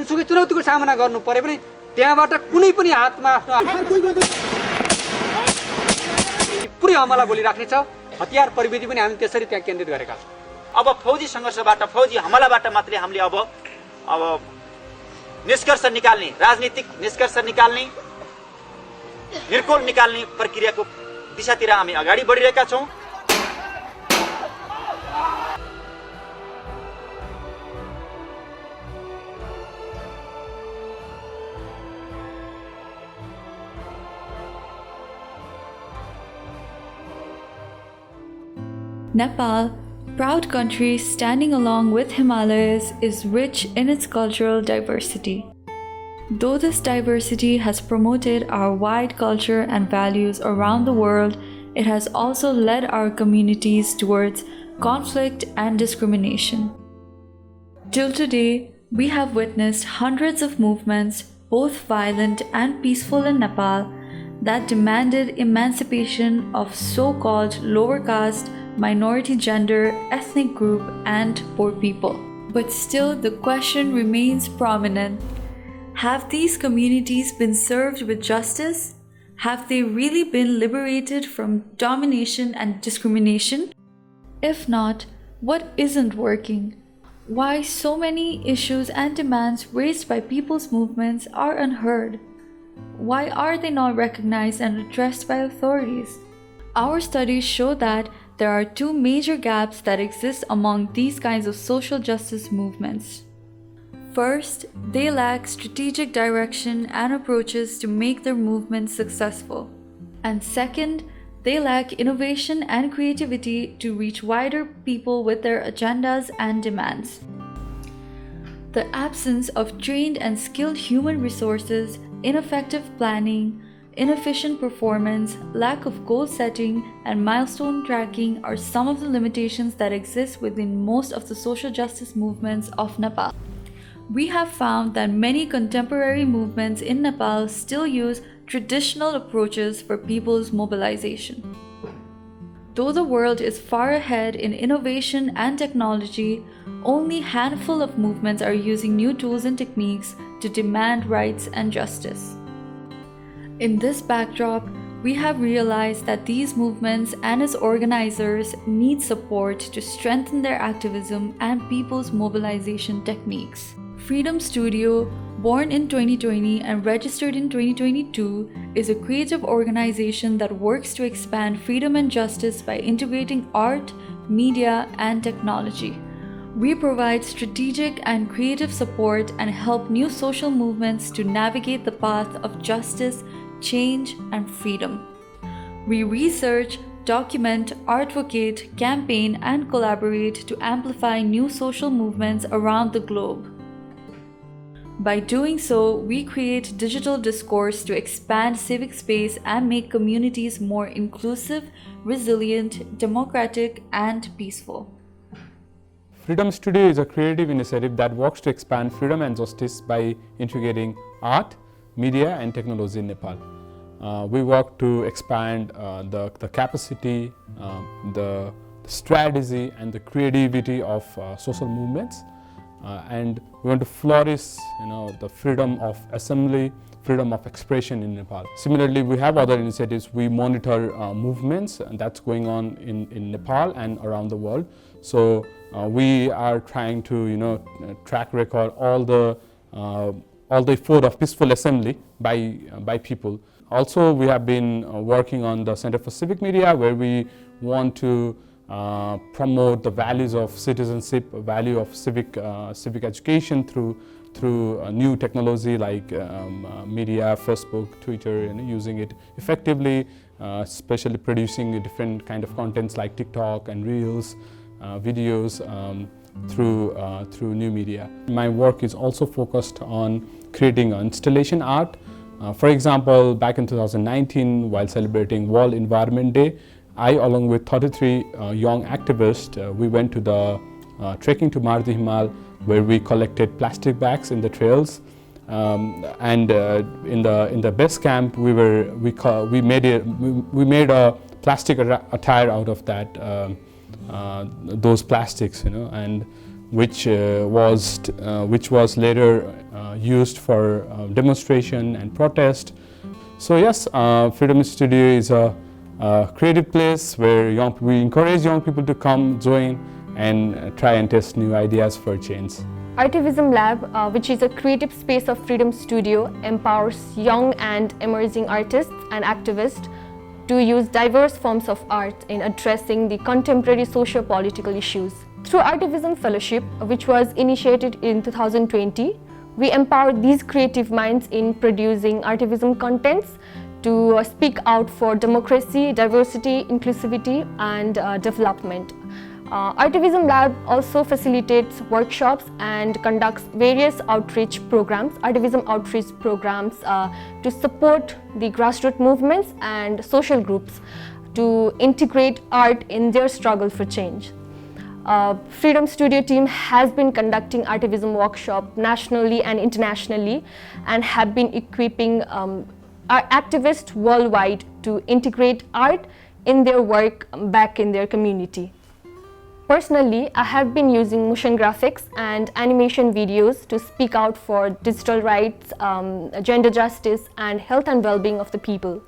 जुनसुकै चुनौतीको सामना गर्नु परे पनि त्यहाँबाट कुनै पनि हातमा आफ्नो पुरै हमला बोलिराख्नेछ। हतियार प्रविधि पनि हामी त्यसरी त्यहाँ केन्द्रित गरेका छौँ। अब फौजी सङ्घर्षबाट, फौजी हमलाबाट मात्रै हामीले अब निष्कर्ष निकाल्ने, राजनीतिक निष्कर्ष निकाल्ने, निर्कोल निकाल्ने प्रक्रियाको दिशातिर हामी अगाडि बढिरहेका छौँ। Nepal, proud country standing along with Himalayas, is rich in its cultural diversity. Though this diversity has promoted our wide culture and values around the world, it has also led our communities towards conflict and discrimination. Till today, we have witnessed hundreds of movements, both violent and peaceful in Nepal, that demanded emancipation of so-called lower caste, minority gender, ethnic group, and poor people. But still, the question remains prominent. Have these communities been served with justice? Have they really been liberated from domination and discrimination? If not, what isn't working? Why so many issues and demands raised by people's movements are unheard? Why are they not recognized and addressed by authorities? Our studies show that there are two major gaps that exist among these kinds of social justice movements. First, they lack strategic direction and approaches to make their movements successful. And second, they lack innovation and creativity to reach wider people with their agendas and demands. The absence of trained and skilled human resources, ineffective planning, inefficient performance, lack of goal setting, and milestone tracking are some of the limitations that exist within most of the social justice movements of Nepal. We have found that many contemporary movements in Nepal still use traditional approaches for people's mobilization. Though the world is far ahead in innovation and technology, only a handful of movements are using new tools and techniques to demand rights and justice. In this backdrop, we have realized that these movements and its organizers need support to strengthen their activism and people's mobilization techniques. Freedom Studio, born in 2020 and registered in 2022, is a creative organization that works to expand freedom and justice by integrating art, media, and technology. We provide strategic and creative support and help new social movements to navigate the path of justice, change, and freedom. We research, document, advocate, campaign, and collaborate to amplify new social movements around the globe. By doing so, we create digital discourse to expand civic space and make communities more inclusive, resilient, democratic, and peaceful. Freedom Studio is a creative initiative that works to expand freedom and justice by integrating art, media, and technology in Nepal. We work to expand the capacity, the strategy, and the creativity of social movements. And we want to flourish, the freedom of assembly, freedom of expression in Nepal. Similarly, we have other initiatives. We monitor movements that's going on in Nepal and around the world. So we are trying to, track record all the effort of peaceful assembly by people. Also, we have been working on the Center for Civic Media, where we want to promote the values of citizenship, value of civic education through new technology like media, Facebook, Twitter, using it effectively, especially producing different kind of contents like TikTok and Reels, videos through new media. My work is also focused on creating installation art. For example, back in 2019, while celebrating World Environment Day, I, along with 33 young activists, we went to the trekking to Mardi Himal, where we collected plastic bags in the trails, and in the base camp we made a plastic attire out of that those plastics, and which was later used for demonstration and protest. So yes, Freedom Studio is a creative place where we encourage young people to come, join, and try and test new ideas for change. Artivism Lab, which is a creative space of Freedom Studio, empowers young and emerging artists and activists to use diverse forms of art in addressing the contemporary socio-political issues. Through Artivism Fellowship, which was initiated in 2020, we empower these creative minds in producing Artivism contents to speak out for democracy, diversity, inclusivity, and development. Artivism Lab also facilitates workshops and conducts various outreach programs, Artivism outreach programs to support the grassroots movements and social groups to integrate art in their struggle for change. Freedom Studio team has been conducting Artivism workshop nationally and internationally and have been equipping our activists worldwide to integrate art in their work back in their community. Personally, I have been using motion graphics and animation videos to speak out for digital rights, gender justice, and health and well-being of the people.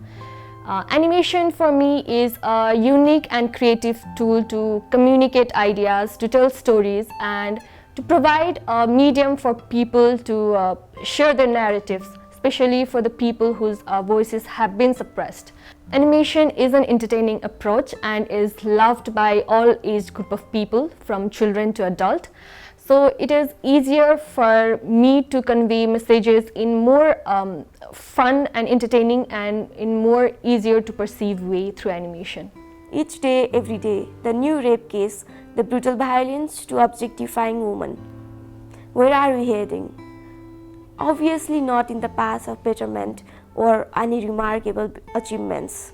Animation for me is a unique and creative tool to communicate ideas, to tell stories, and to provide a medium for people to share their narratives, especially for the people whose voices have been suppressed. Animation is an entertaining approach and is loved by all age group of people, from children to adult. So it is easier for me to convey messages in more fun and entertaining and in more easier to perceive way through animation. Each day, every day, the new rape case, the brutal violence to objectifying women. Where are we heading? Obviously not in the path of betterment or any remarkable achievements.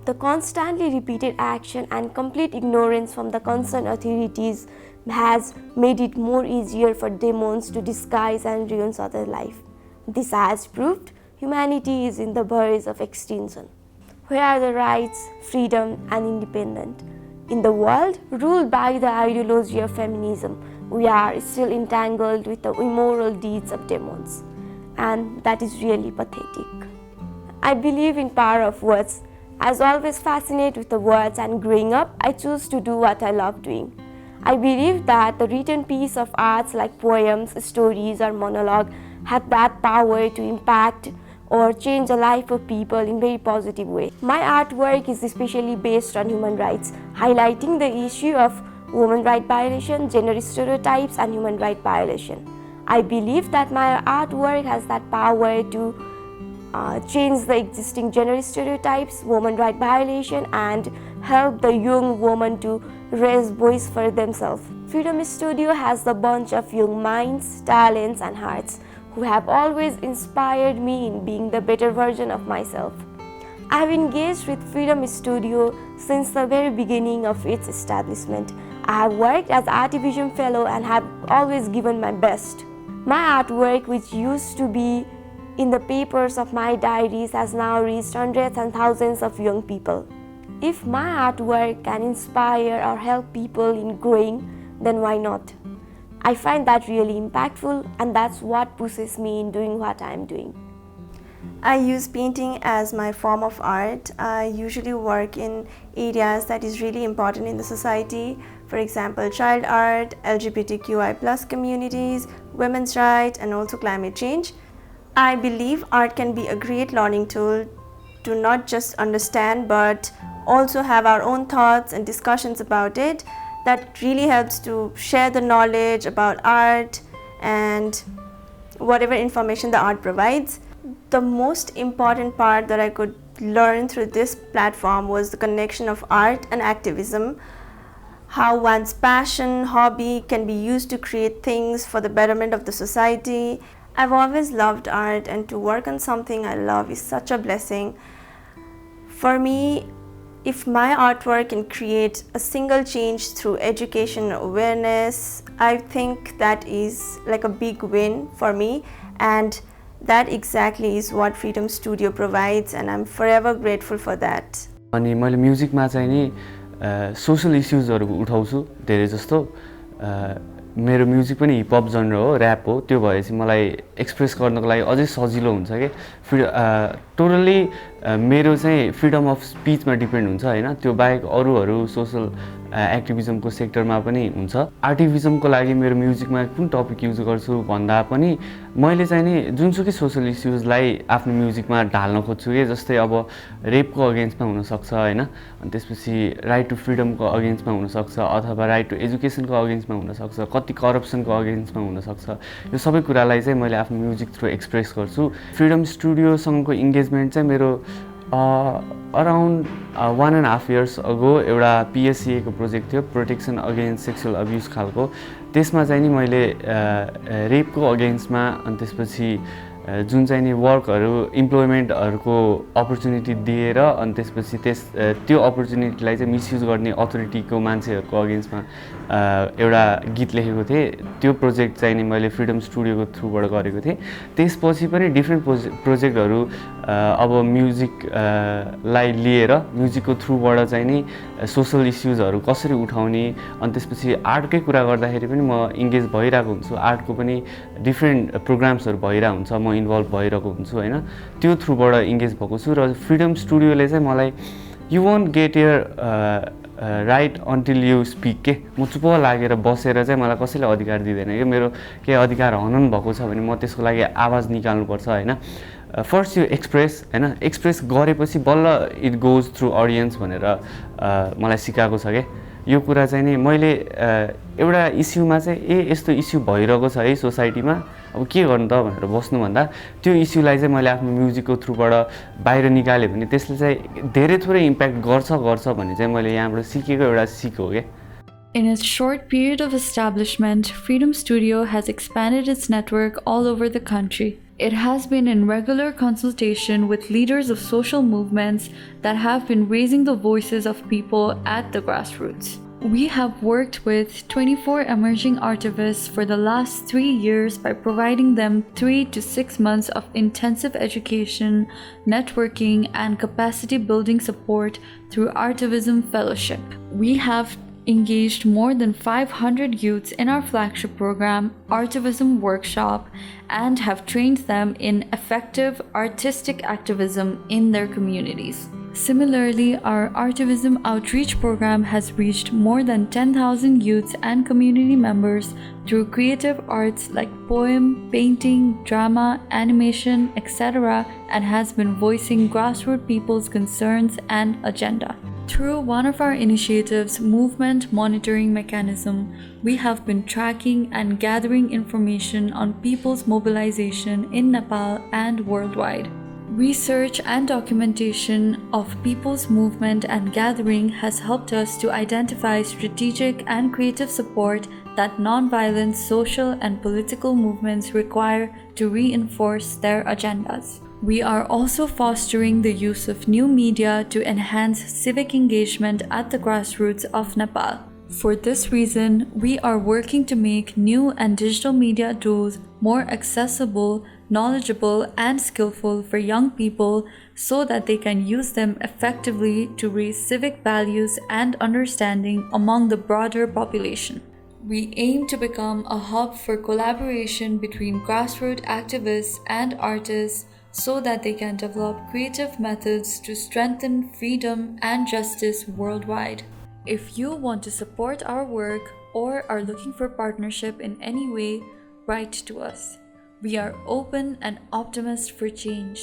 The constantly repeated action and complete ignorance from the concerned authorities has made it more easier for demons to disguise and ruin other life. This has proved humanity is in the verge of extinction. Where are the rights, freedom, and independence? In the world ruled by the ideology of feminism, we are still entangled with the immoral deeds of demons, and that is really pathetic. I believe in power of words. I was always fascinated with the words, and growing up, I chose to do what I love doing. I believe that the written piece of arts like poems, stories, or monologue have that power to impact or change the life of people in a very positive way. My artwork is especially based on human rights, highlighting the issue of women rights violation, gender stereotypes, and human rights violation. I believe that my artwork has that power to change the existing gender stereotypes, women rights violation, and help the young woman to raise voice for themselves. Freedom Studio has a bunch of young minds, talents, and hearts who have always inspired me in being the better version of myself. I have engaged with Freedom Studio since the very beginning of its establishment. I have worked as Artivism Fellow and have always given my best. My artwork, which used to be in the papers of my diaries, has now reached hundreds and thousands of young people. If my artwork can inspire or help people in growing, then why not? I find that really impactful, and that's what pushes me in doing what I'm doing. I use painting as my form of art. I usually work in areas that is really important in the society. For example, child art, LGBTQI+ communities, women's rights, and also climate change. I believe art can be a great learning tool to not just understand but also have our own thoughts and discussions about it. That really helps to share the knowledge about art and whatever information the art provides. The most important part that I could learn through this platform was the connection of art and activism, how one's passion, hobby can be used to create things for the betterment of the society. I've always loved art, and to work on something I love is such a blessing. For me, if my artwork can create a single change through education and awareness, I think that is like a big win for me, and that exactly is what Freedom Studio provides, and I'm forever grateful for that. अनि मैले म्युजिकमा चाहिँ नि social इश्युजहरु उठाउँछु धेरै जस्तो मेरो music पनि hip hop जनर हो, rap हो, त्यो भएपछि मलाई एक्सप्रेस गर्नको लागि अझै सजिलो हुन्छ कि टोटल्ली मेरो चाहिँ फ्रिडम अफ स्पिचमा डिपेन्ड हुन्छ होइन। त्यो बाहेक अरूहरू सोसल एक्टिभिजमको सेक्टरमा पनि हुन्छ। आर्टिभिजमको लागि मेरो म्युजिकमा कुन टपिक युज गर्छु भन्दा पनि मैले चाहिँ नि जुनसुकै सोसल इस्युजलाई आफ्नो म्युजिकमा ढाल्न खोज्छु कि, जस्तै अब रेपको अगेन्स्टमा हुनसक्छ होइन, अनि त्यसपछि राइट टु फ्रिडमको अगेन्स्टमा हुनसक्छ, अथवा राइट टु एजुकेसनको अगेन्स्टमा हुनसक्छ, कति करप्सनको अगेन्स्टमा हुनसक्छ। यो सबै कुरालाई चाहिँ मैले आफ्नो म्युजिक थ्रु एक्सप्रेस गर्छु। फ्रिडम स्टुडियोसँगको इङ्गेजमेन्ट चाहिँ मेरो अराउन्ड 1.5 years अगो एउटा पिएससिएको प्रोजेक्ट थियो, प्रोटेक्सन अगेन्स्ट सेक्सुअल अब्युज खालको। त्यसमा चाहिँ नि मैले रेपको अगेन्स्टमा अनि त्यसपछि जुन चाहिँ नि वर्कहरू इम्प्लोइमेन्टहरूको अपर्च्युनिटी दिएर अनि त्यसपछि त्यो अपर्च्युनिटीलाई चाहिँ मिसयुज गर्ने अथोरिटीको मान्छेहरूको अगेन्स्टमा एउटा गीत लेखेको थिएँ। त्यो प्रोजेक्ट चाहिँ नि मैले फ्रिडम स्टुडियोको थ्रुबाट गरेको थिएँ। त्यसपछि पनि डिफ्रेन्ट प्रोजेक्टहरू अब म्युजिकलाई लिएर म्युजिकको थ्रुबाट चाहिँ नि सोसल इस्युजहरू कसरी उठाउने, अनि त्यसपछि आर्टकै कुरा गर्दाखेरि पनि म इङ्गेज भइरहेको हुन्छु। आर्टको पनि डिफ्रेन्ट प्रोग्राम्सहरू भइरहेको हुन्छ, म इन्भल्भ भइरहेको हुन्छु होइन। त्यो थ्रुबाट इङ्गेज भएको छु। र फ्रिडम स्टुडियोले चाहिँ मलाई you won't get your right until you speak के, म चुप लागेर बसेर चाहिँ मलाई कसैले अधिकार दिँदैन कि, मेरो केही अधिकार हनन भएको छ भने म त्यसको लागि आवाज निकाल्नुपर्छ होइन। फर्स्ट यो एक्सप्रेस होइन, एक्सप्रेस गरेपछि बल्ल इट गोज थ्रु अडियन्स भनेर मलाई सिकाएको छ क्या। यो कुरा चाहिँ नि मैले एउटा इस्युमा चाहिँ यस्तो इस्यु भइरहेको छ है सोसाइटीमा, अब के गर्नु त भनेर बस्नुभन्दा त्यो इस्युलाई चाहिँ मैले आफ्नो म्युजिकको थ्रुबाट बाहिर निकालेँ भने त्यसले चाहिँ धेरै थोरै इम्प्याक्ट गर्छ भन्ने चाहिँ मैले यहाँबाट सिकेको एउटा सिक हो क्या। In its short period of establishment, Freedom Studio has expanded its network all over the country. It has been in regular consultation with leaders of social movements that have been raising the voices of people at the grassroots. We have worked with 24 emerging artivists for the last 3 years by providing them 3 to 6 months of intensive education, networking, and capacity building support through Artivism Fellowship. We have engaged more than 500 youths in our flagship program, Artivism Workshop, and have trained them in effective artistic activism in their communities. Similarly, our Artivism Outreach program has reached more than 10,000 youths and community members through creative arts like poem, painting, drama, animation, etc., and has been voicing grassroots people's concerns and agenda. Through one of our initiatives, Movement Monitoring Mechanism, we have been tracking and gathering information on people's mobilization in Nepal and worldwide. Research and documentation of people's movement and gathering has helped us to identify strategic and creative support that nonviolent social and political movements require to reinforce their agendas. We are also fostering the use of new media to enhance civic engagement at the grassroots of Nepal. For this reason, we are working to make new and digital media tools more accessible, knowledgeable, and skillful for young people so that they can use them effectively to raise civic values and understanding among the broader population. We aim to become a hub for collaboration between grassroots activists and artists so that they can develop creative methods to strengthen freedom and justice worldwide. If you want to support our work or are looking for partnership in any way, write to us. We are open and optimist for change.